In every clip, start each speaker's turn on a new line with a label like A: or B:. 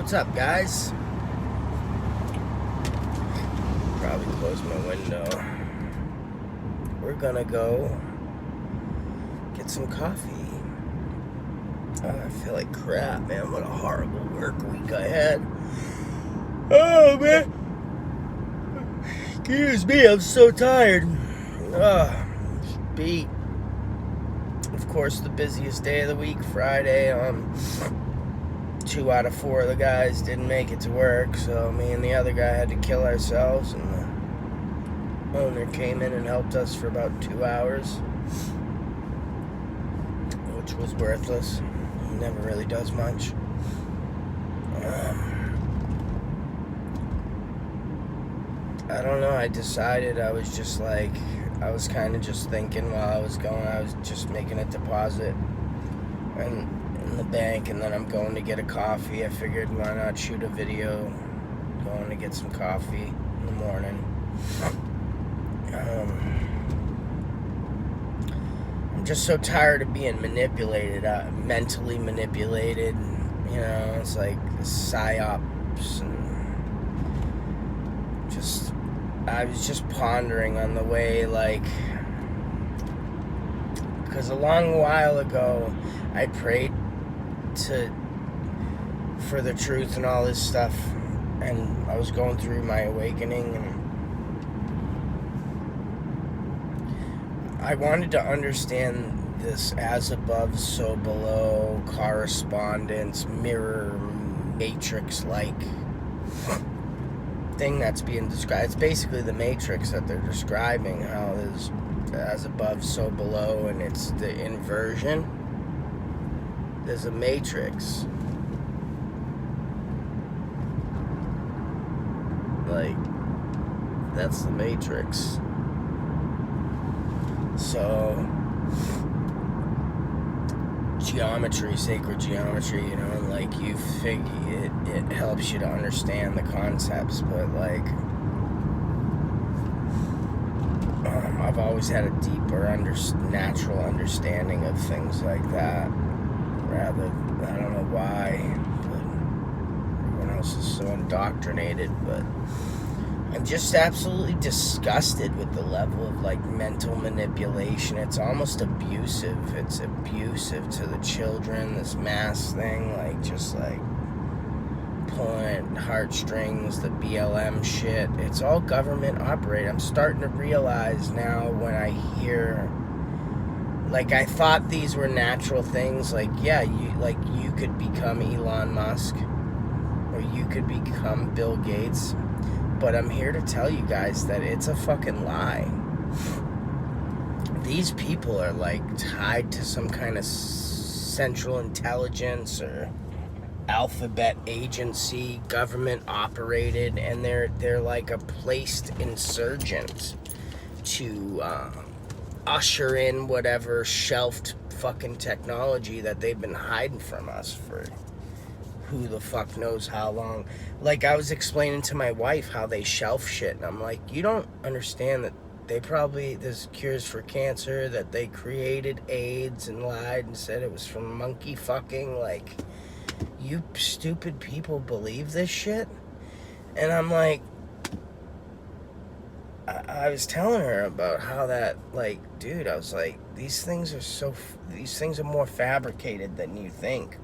A: What's up, guys? Probably close my window. We're gonna go get some coffee. I feel like crap, man. What a horrible work week I had. Oh, man. Excuse me, I'm so tired. Beat. Of course, the busiest day of the week, Friday. 2 out of 4 of the guys didn't make it to work, so me and the other guy had to kill ourselves, and the owner came in and helped us for about 2 hours, which was worthless. He never really does much. I don't know, I decided I was just like, I was kind of just thinking while I was going, I was just making a deposit in the bank, and then I'm going to get a coffee. I figured, why not shoot a video going to get some coffee in the morning. I'm just so tired of being manipulated, mentally manipulated. You know, it's like psyops, and just, I was just pondering on the way, like, because a long while ago I prayed for the truth and all this stuff, and I was going through my awakening, and I wanted to understand this as above, so below correspondence, mirror, matrix-like thing that's being described. It's basically the matrix that they're describing, how there's as above, so below, and it's the inversion. There's a matrix. Like, that's the matrix. So, geometry, sacred geometry, you know, like, you figure it helps you to understand the concepts, but like, I've always had a deeper natural understanding of things like that. Rather, I don't know why, but everyone else is so indoctrinated, but I'm just absolutely disgusted with the level of, like, mental manipulation. It's almost abusive. It's abusive to the children, this mass thing, like, just, like, pulling heartstrings, the BLM shit. It's all government operated. I'm starting to realize now when I hear, like, I thought these were natural things, like, yeah, you could become Elon Musk, or you could become Bill Gates, but I'm here to tell you guys that it's a fucking lie. These people are, like, tied to some kind of central intelligence or alphabet agency, government operated, and they're like a placed insurgent to usher in whatever shelved fucking technology that they've been hiding from us for who the fuck knows how long. Like, I was explaining to my wife how they shelf shit, and I'm like, you don't understand that there's cures for cancer, that they created AIDS and lied and said it was from monkey fucking. Like, you stupid people believe this shit? And I'm like, I was telling her about how that, like, dude, I was like, these things are more fabricated than you think,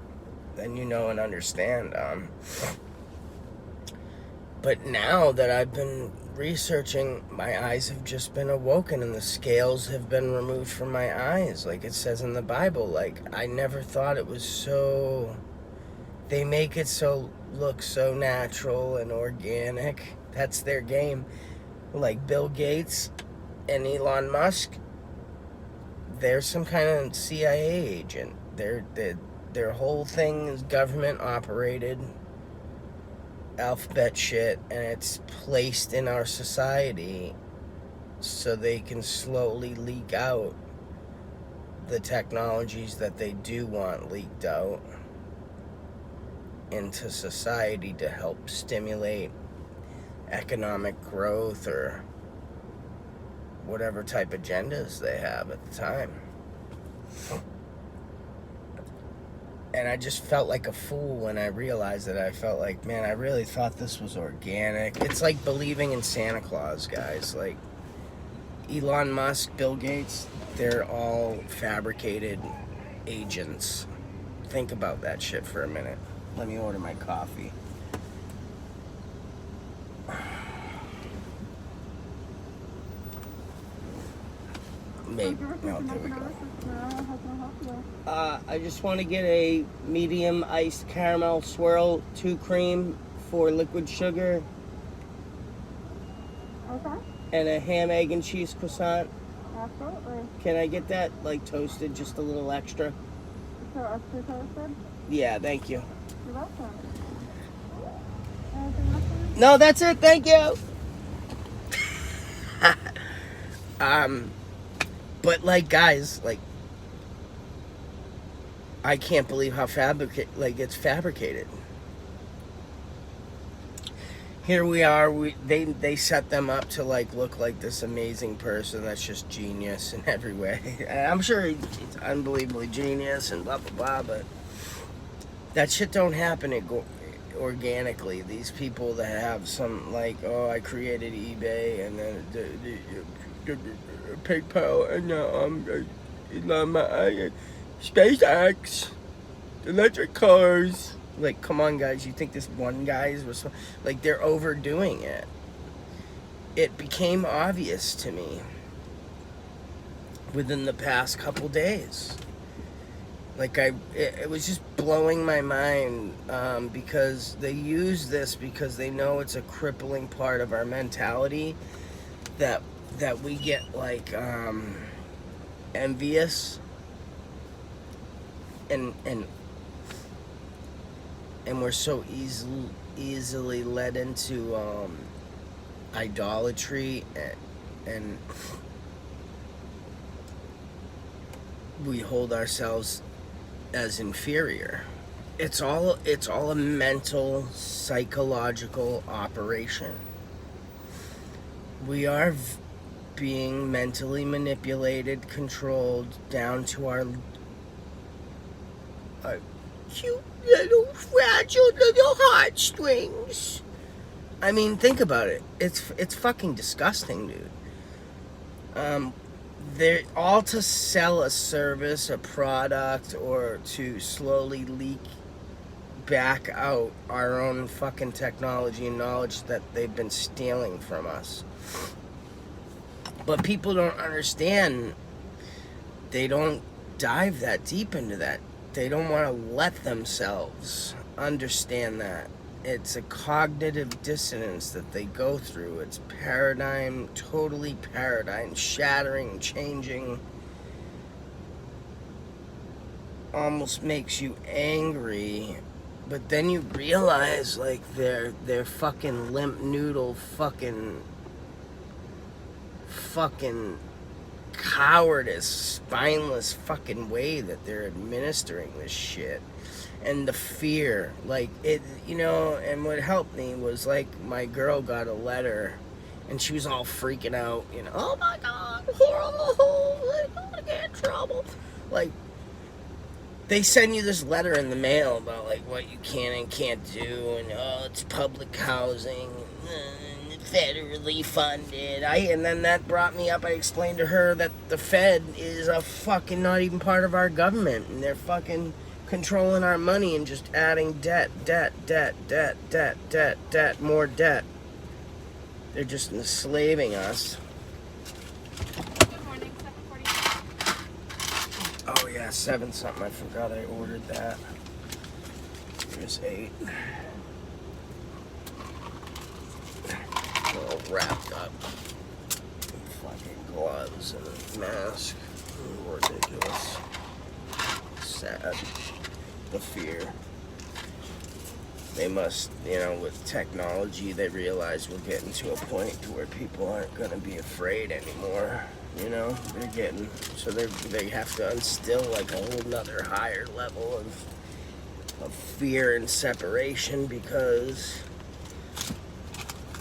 A: than you know and understand. But now that I've been researching, my eyes have just been awoken, and the scales have been removed from my eyes, like it says in the Bible. Like, I never thought it was so, they make it look so natural and organic. That's their game. Like Bill Gates and Elon Musk, they're some kind of CIA agent. Their whole thing is government operated, alphabet shit, and it's placed in our society so they can slowly leak out the technologies that they do want leaked out into society to help stimulate economic growth or whatever type agendas they have at the time. And I just felt like a fool when I realized it. I felt like, man, I really thought this was organic. It's like believing in Santa Claus, guys. Like Elon Musk, Bill Gates, they're all fabricated agents. Think about that shit for a minute. Let me order my coffee. Maybe. Oh, there we go. I just want to get a medium iced caramel swirl, 2 cream, 4 liquid sugar.
B: Okay.
A: And a ham, egg, and cheese croissant.
B: Absolutely.
A: Can I get that, like, toasted, just a little extra?
B: So extra toasted?
A: Yeah, thank you.
B: You're welcome. Anything else for you?
A: No, that's it. Thank you. But like, guys, like, I can't believe how it's fabricated. Here we are. They set them up to like look like this amazing person that's just genius in every way. I'm sure he's unbelievably genius and blah blah blah, but that shit don't happen organically. These people that have some like, oh, I created eBay and then PayPal and SpaceX, electric cars. Like, come on, guys. You think this one guy's was like, they're overdoing it. It became obvious to me within the past couple days. Like, it was just blowing my mind because they use this because they know it's a crippling part of our mentality that we get like envious and we're so easily led into idolatry and we hold ourselves as inferior. It's all a mental, psychological operation. We are being mentally manipulated, controlled down to our cute little fragile little heartstrings. I mean, think about it. It's fucking disgusting, dude. They're all to sell a service, a product, or to slowly leak back out our own fucking technology and knowledge that they've been stealing from us. But people don't understand. They don't dive that deep into that. They don't want to let themselves understand that. It's a cognitive dissonance that they go through. It's totally paradigm shattering, changing. Almost makes you angry. But then you realize, like, their fucking limp noodle fucking cowardice, spineless fucking way that they're administering this shit. And the fear, like, it, you know, and what helped me was, like, my girl got a letter and she was all freaking out, you know, oh my god, I'm gonna get in trouble. Like, they send you this letter in the mail about, like, what you can and can't do, and oh, it's public housing, federally funded. And then that brought me up. I explained to her that the Fed is a fucking not even part of our government, and they're fucking controlling our money and just adding debt, more debt. They're just enslaving us.
B: Good morning, 7:40.
A: Oh yeah, 7 something. I forgot I ordered that. Here's 8. All wrapped up. Fucking gloves and a mask. Ridiculous. Sad. The fear. They must, you know, with technology, they realize we're getting to a point to where people aren't going to be afraid anymore. You know, they're getting, so they have to instill like a whole nother higher level of fear and separation, because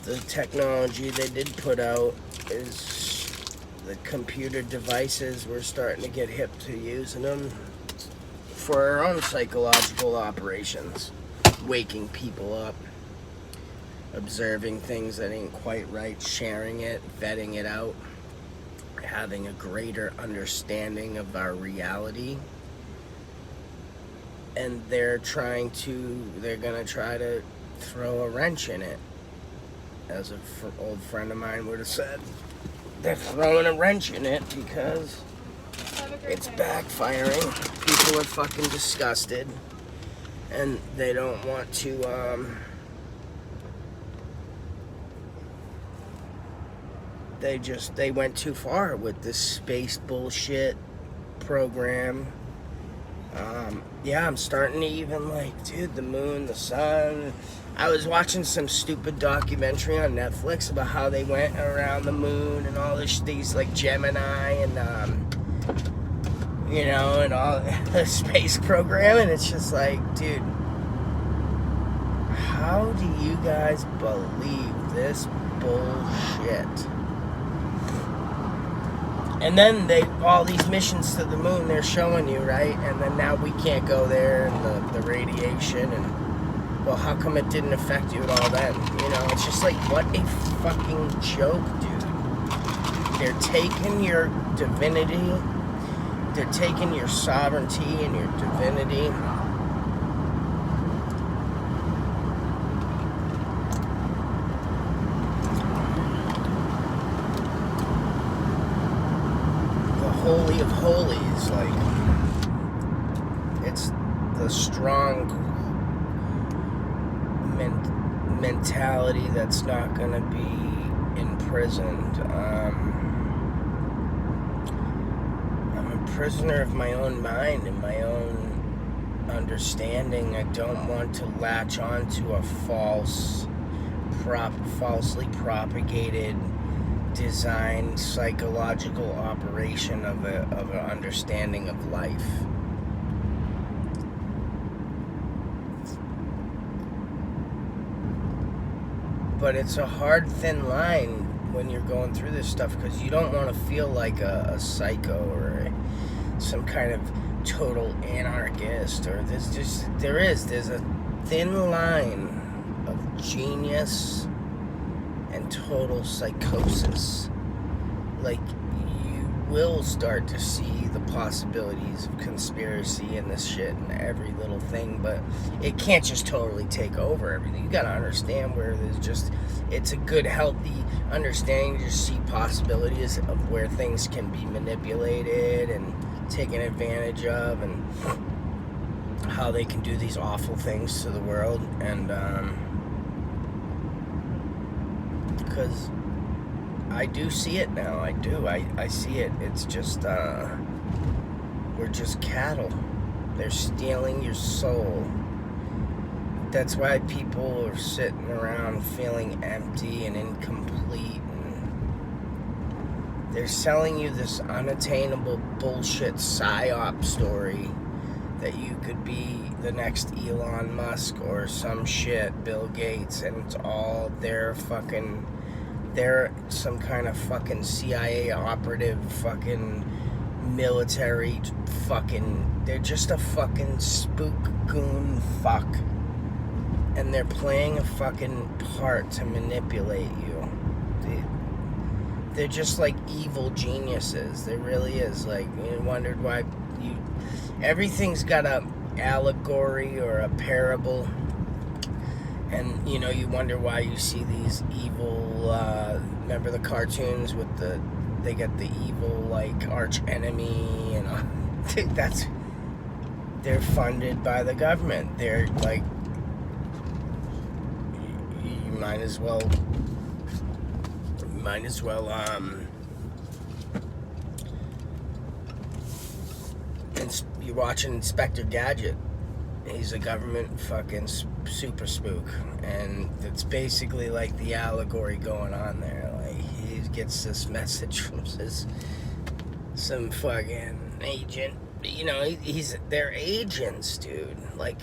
A: the technology they did put out is the computer devices. We're starting to get hip to using them. for our own psychological operations. Waking people up, observing things that ain't quite right, sharing it, vetting it out, having a greater understanding of our reality. And they're gonna try to throw a wrench in it. As an old friend of mine would have said, they're throwing a wrench in it because it's backfiring. People are fucking disgusted, and they don't want to, they went too far with this space bullshit program. Yeah, I'm starting to even like, dude, the moon, the sun. I was watching some stupid documentary on Netflix about how they went around the moon and all these like Gemini and and all the space program, and it's just like, dude, how do you guys believe this bullshit? And then all these missions to the moon, they're showing you, right? And then now we can't go there, and the radiation, and, well, how come it didn't affect you at all then? It's just like, what a fucking joke, dude. They're taking your divinity, they're taking your sovereignty and your divinity, Holy of Holies, like, it's the strong mentality that's not gonna be imprisoned. I'm a prisoner of my own mind and my own understanding. I don't want to latch on to a falsely propagated, designed psychological operation of an understanding of life. But it's a hard, thin line when you're going through this stuff, because you don't want to feel like a psycho or some kind of total anarchist, or there's a thin line of genius and total psychosis. Like, you will start to see the possibilities of conspiracy and this shit and every little thing, but it can't just totally take over everything. You gotta understand where it's a good, healthy understanding to just see possibilities of where things can be manipulated and taken advantage of, and how they can do these awful things to the world. And because I do see it now. I see it. It's just, we're just cattle. They're stealing your soul. That's why people are sitting around feeling empty and incomplete. And they're selling you this unattainable bullshit psyop story that you could be the next Elon Musk or some shit, Bill Gates, and it's all they're some kind of fucking CIA operative, fucking military, they're just a fucking spook goon fuck. And they're playing a fucking part to manipulate you. They're just like evil geniuses. There really is. Like, you wondered why everything's got a allegory or a parable. And, you wonder why you see these evil, remember the cartoons with they get the evil, like, arch enemy, dude, they're funded by the government. They're, like, you might as well, you're watching Inspector Gadget. He's a government fucking super spook, and it's basically like the allegory going on there. Like, he gets this message from some fucking agent. They're agents, dude. Like,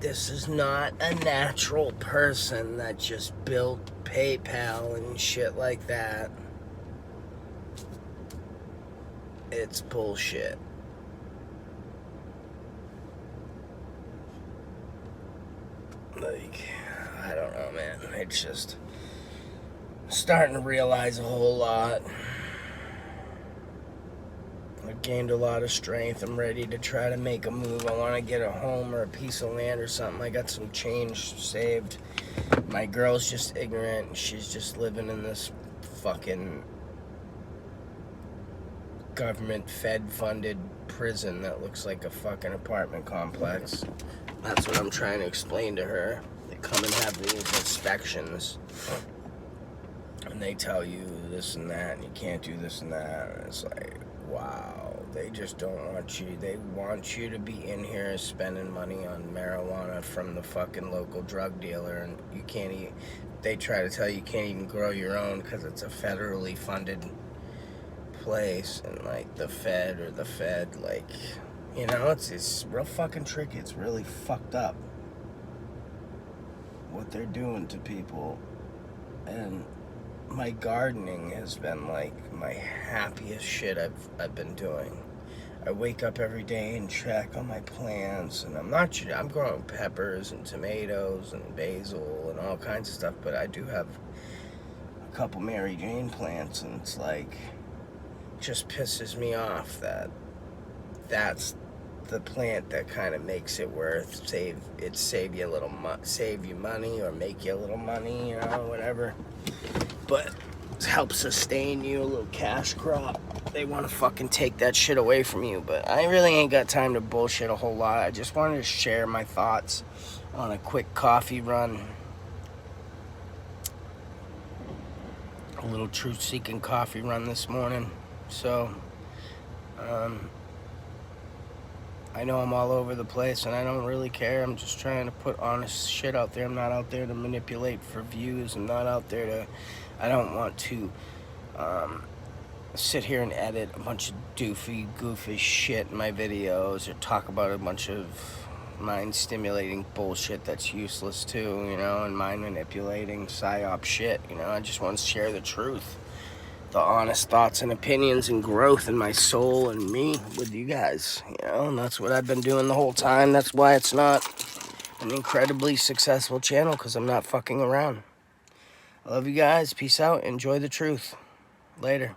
A: this is not a natural person that just built PayPal and shit like that. It's bullshit. Like, I don't know, man. It's just starting to realize a whole lot. I've gained a lot of strength. I'm ready to try to make a move. I want to get a home or a piece of land or something. I got some change saved. My girl's just ignorant. She's just living in this fucking government Fed-funded prison that looks like a fucking apartment complex. That's what I'm trying to explain to her. They come and have these inspections, and they tell you this and that, and you can't do this and that. And it's like, wow, they just don't want you. They want you to be in here spending money on marijuana from the fucking local drug dealer, and you can't eat. They try to tell you can't even grow your own because it's a federally funded place, and like the Fed, like, you know, it's real fucking tricky. It's really fucked up what they're doing to people. And my gardening has been like my happiest shit I've been doing. I wake up every day and check on my plants, and I'm growing peppers and tomatoes and basil and all kinds of stuff, but I do have a couple Mary Jane plants, and it's like, just pisses me off that that's the plant that kind of makes it worth save you money or make you a little money, you know, whatever. But it helps sustain you, a little cash crop. They want to fucking take that shit away from you, but I really ain't got time to bullshit a whole lot. I just wanted to share my thoughts on a quick coffee run. A little truth-seeking coffee run this morning. So, I know I'm all over the place, and I don't really care. I'm just trying to put honest shit out there. I'm not out there to manipulate for views. I'm not out there to... I don't want to sit here and edit a bunch of goofy shit in my videos, or talk about a bunch of mind-stimulating bullshit that's useless too, you know, and mind-manipulating psyop shit, you know. I just want to share the truth, the honest thoughts and opinions and growth in my soul and me with you guys, you know, and that's what I've been doing the whole time. That's why it's not an incredibly successful channel, because I'm not fucking around. I love you guys. Peace out. Enjoy the truth. Later.